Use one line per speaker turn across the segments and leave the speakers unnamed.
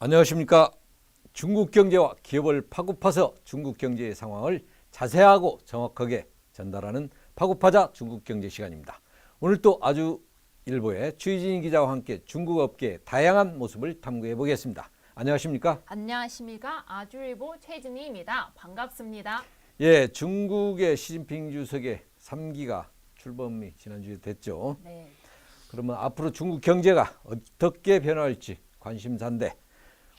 안녕하십니까. 중국 경제와 기업을 파고파서 중국 경제의 상황을 자세하고 정확하게 전달하는 파고파자 중국 경제 시간입니다. 오늘 또 아주 일보의 추희진 기자와 함께 중국 업계의 다양한 모습을 탐구해 보겠습니다. 안녕하십니까.
안녕하십니까. 아주일보 최진희입니다. 반갑습니다.
예, 중국의 시진핑 주석의 3기가 출범이 지난주에 됐죠.
네.
그러면 앞으로 중국 경제가 어떻게 변화할지 관심사인데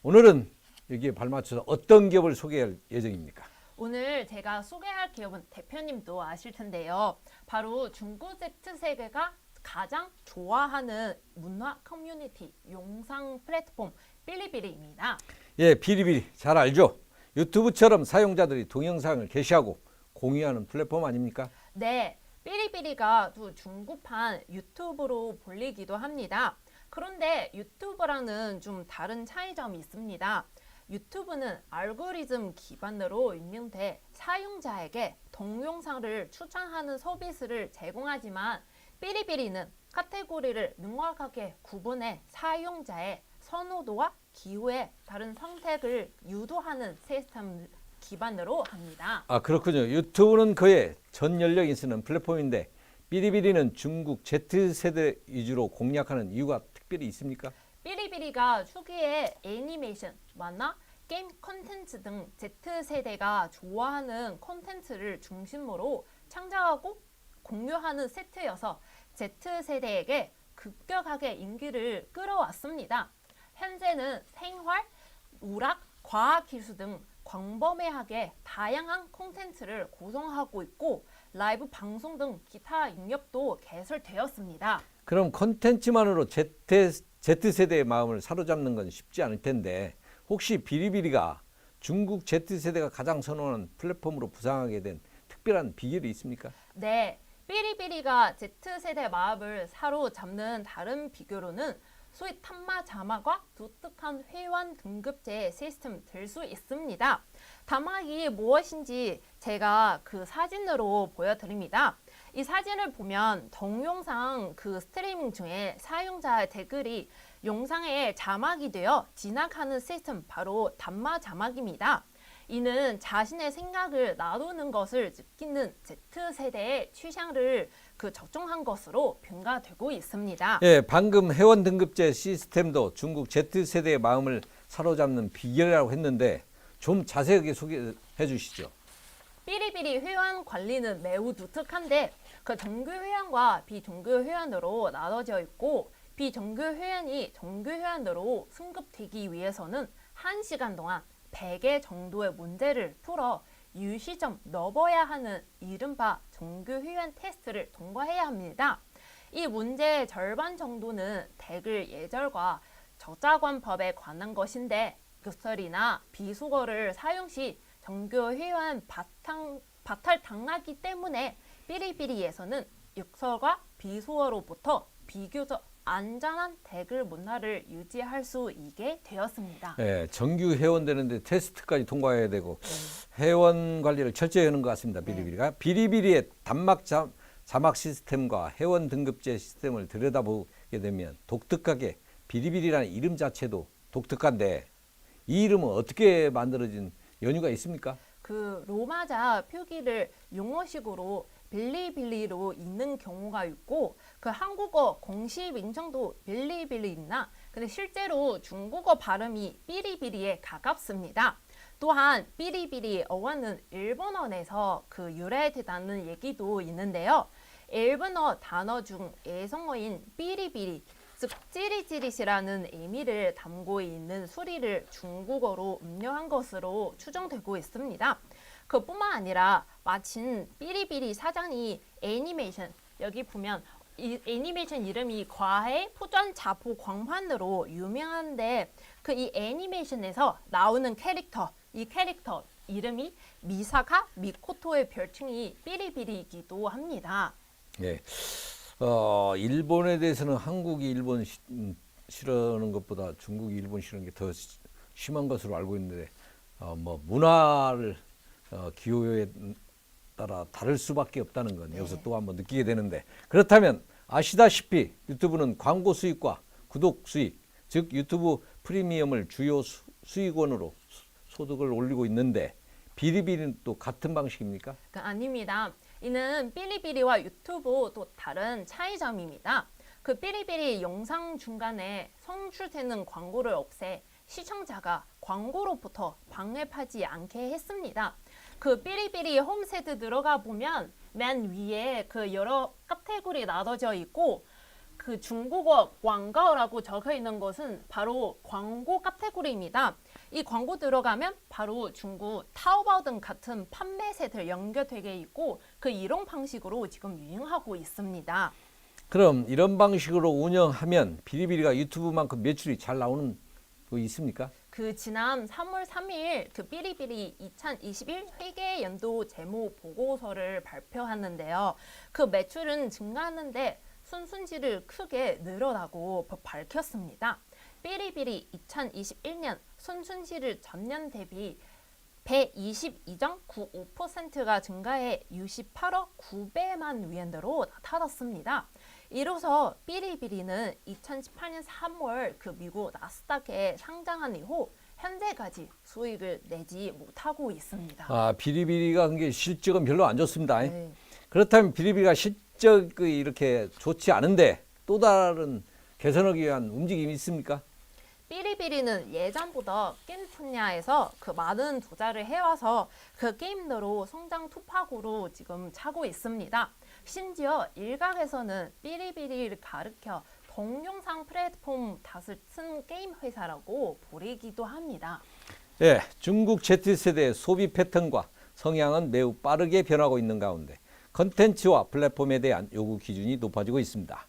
오늘은 여기에 발맞춰서 어떤 기업을 소개할 예정입니까?
오늘 제가 소개할 기업은 대표님도 아실 텐데요. 바로 중국 Z세대가 가장 좋아하는 문화 커뮤니티 영상 플랫폼 삐리삐리입니다.
예, 비리비리 잘 알죠? 유튜브처럼 사용자들이 동영상을 게시하고 공유하는 플랫폼 아닙니까?
네, 삐리삐리가 또 중국판 유튜브로 불리기도 합니다. 그런데 유튜브랑은 좀 다른 차이점이 있습니다. 유튜브는 알고리즘 기반으로 운영돼 사용자에게 동영상을 추천하는 서비스를 제공하지만 삐리삐리는 카테고리를 명확하게 구분해 사용자의 선호도와 기호에 다른 선택을 유도하는 시스템 기반으로 합니다.
아, 그렇군요. 유튜브는 그의 전 연령이 쓰는 플랫폼인데 비리비리는 중국 Z세대 위주로 공략하는 이유가 특별히 있습니까?
삐리삐리가 초기에 애니메이션, 만화, 게임 콘텐츠 등 Z세대가 좋아하는 콘텐츠를 중심으로 창작하고 공유하는 세트여서 Z세대에게 급격하게 인기를 끌어왔습니다. 현재는 생활, 우락, 과학기술 등 광범위하게 다양한 콘텐츠를 구성하고 있고 라이브 방송 등 기타 영역도 개설되었습니다.
그럼 콘텐츠만으로 Z세대의 마음을 사로잡는 건 쉽지 않을 텐데 혹시 비리비리가 중국 Z세대가 가장 선호하는 플랫폼으로 부상하게 된 특별한 비결이 있습니까?
네, 삐리삐리가 Z세대 마음을 사로잡는 다른 비교로는 소위 탐마 자막과 독특한 회원 등급제 시스템 될 수 있습니다. 자막이 무엇인지 제가 그 사진으로 보여드립니다. 이 사진을 보면 동영상 그 스트리밍 중에 사용자의 댓글이 영상에 자막이 되어 지나가는 시스템 바로 단마 자막입니다. 이는 자신의 생각을 나누는 것을 느끼는 Z세대의 취향을 적정한 것으로 평가되고 있습니다.
예, 방금 회원 등급제 시스템도 중국 Z세대의 마음을 사로잡는 비결이라고 했는데 좀 자세하게 소개해 주시죠.
삐리삐리 회원 관리는 매우 독특한데 그 정규 회원과 비정규 회원으로 나눠져 있고 비정규 회원이 정규 회원으로 승급되기 위해서는 1시간 동안 100개 정도의 문제를 풀어 유시점 넘어야 하는 이른바 정규 회원 테스트를 통과해야 합니다. 이 문제의 절반 정도는 댓글 예절과 저작권법에 관한 것인데 욕설이나 비속어를 사용 시 정규 회원 바탈당하기 때문에 삐리삐리에서는 욕설과 비속어로부터 비교적 안전한 댓글 문화를 유지할 수 있게 되었습니다.
예, 정규 회원 되는데 테스트까지 통과해야 되고 회원 관리를 철저히 하는 것 같습니다. 비리비리가. 비리비리의 단막 자막 시스템과 회원 등급제 시스템을 들여다보게 되면 독특하게 비리비리라는 이름 자체도 독특한데 이 이름은 어떻게 만들어진 연유가 있습니까?
그 로마자 표기를 영어식으로 빌리빌리로 읽는 경우가 있고 그 한국어 공식 명칭도 빌리빌리나 근데 실제로 중국어 발음이 삐리비리에 가깝습니다. 또한 삐리비리 어원은 일본어에서 그 유래됐다는 얘기도 있는데요. 일본어 단어 중 애성어인 삐리비리 즉 찌릿찌릿이라는 의미를 담고 있는 수리를 중국어로 음료한 것으로 추정되고 있습니다. 그뿐만 아니라 마침 삐리삐리 사장이 애니메이션 여기 보면 이 애니메이션 이름이 과해 포전 자포 광판으로 유명한데 그 이 애니메이션에서 나오는 캐릭터 이 캐릭터 이름이 미사카 미코토의 별칭이 삐리삐리이기도 합니다.
예. 일본에 대해서는 한국이 일본 싫어하는 것보다 중국이 일본 싫어하는 게 더 심한 것으로 알고 있는데 뭐 문화를 기호에 따라 다를 수밖에 없다는 건 여기서 또 한번 느끼게 되는데 그렇다면 아시다시피 유튜브는 광고 수익과 구독 수익 즉 유튜브 프리미엄을 주요 수익원으로 소득을 올리고 있는데 비리비리는 또 같은 방식입니까?
아닙니다. 이는 삐리삐리와 유튜브 또 다른 차이점입니다. 그 삐리삐리 영상 중간에 송출되는 광고를 없애 시청자가 광고로부터 방해하지 않게 했습니다. 그 삐리삐리 홈세트 들어가 보면 맨 위에 그 여러 카테고리 나눠져 있고 그 중국어 광고라고 적혀 있는 것은 바로 광고 카테고리입니다. 이 광고 들어가면 바로 중국 타오바오 등 같은 판매 사이트 연결되게 있고 그 이런 방식으로 지금 유행하고 있습니다.
그럼 이런 방식으로 운영하면 비리비리가 유튜브만큼 매출이 잘 나오는 거 있습니까?
그 지난 3월 3일 그 삐리삐리 2021 회계 연도 재무 보고서를 발표하는데요. 그 매출은 증가하는데 순순지를 크게 늘어나고 밝혔습니다. 삐리삐리 2021년 순순지를 전년 대비 122.95%가 증가해 68억 900만 위안으로 나타났습니다. 이로써 삐리삐리는 2018년 3월 그 미국 나스닥에 상장한 이후 현재까지 수익을 내지 못하고 있습니다.
아, 비리비리가 그게 실적은 별로 안 좋습니다.
네.
그렇다면 비리비리가 실적이 이렇게 좋지 않은데 또 다른 개선하기 위한 움직임이 있습니까?
삐리삐리는 예전보다 게임 분야에서 그 많은 투자를 해와서 그 게임으로 성장 투팍으로 지금 차고 있습니다. 심지어 일각에서는 삐리삐리를 가르쳐 동영상 플랫폼 탓을 쓴 게임 회사라고 부르기도 합니다.
예, 중국 Z세대의 소비 패턴과 성향은 매우 빠르게 변하고 있는 가운데 컨텐츠와 플랫폼에 대한 요구 기준이 높아지고 있습니다.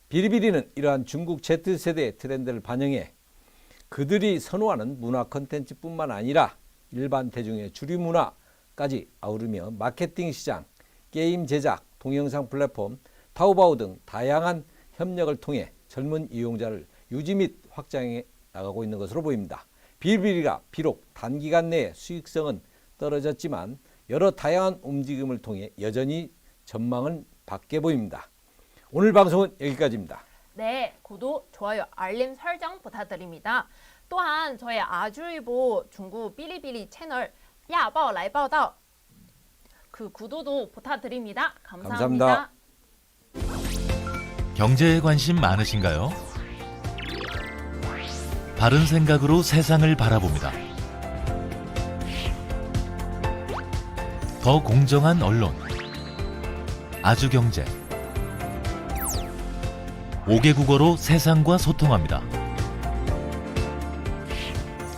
비리비리는 이러한 중국 Z세대의 트렌드를 반영해 그들이 선호하는 문화 컨텐츠뿐만 아니라 일반 대중의 주류 문화까지 아우르며 마케팅 시장, 게임 제작, 동영상 플랫폼, 타오바오 등 다양한 협력을 통해 젊은 이용자를 유지 및 확장해 나가고 있는 것으로 보입니다. 비리비리가 비록 단기간 내에 수익성은 떨어졌지만 여러 다양한 움직임을 통해 여전히 전망은 밝게 보입니다. 오늘 방송은 여기까지입니다.
네, 구독, 좋아요, 알림 설정 부탁드립니다. 또한 저의 아주일보 중국 삐리삐리 채널 야바오 라이바오다오 그 구독도 부탁드립니다. 감사합니다.
경제에 관심 많으신가요? 바른 생각으로 세상을 바라봅니다. 더 공정한 언론, 아주경제. 5개 국어로 세상과 소통합니다.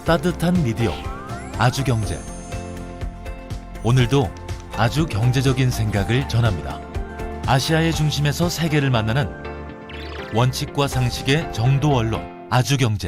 따뜻한 미디어, 아주경제. 오늘도 아주 경제적인 생각을 전합니다. 아시아의 중심에서 세계를 만나는 원칙과 상식의 정도 언론, 아주경제.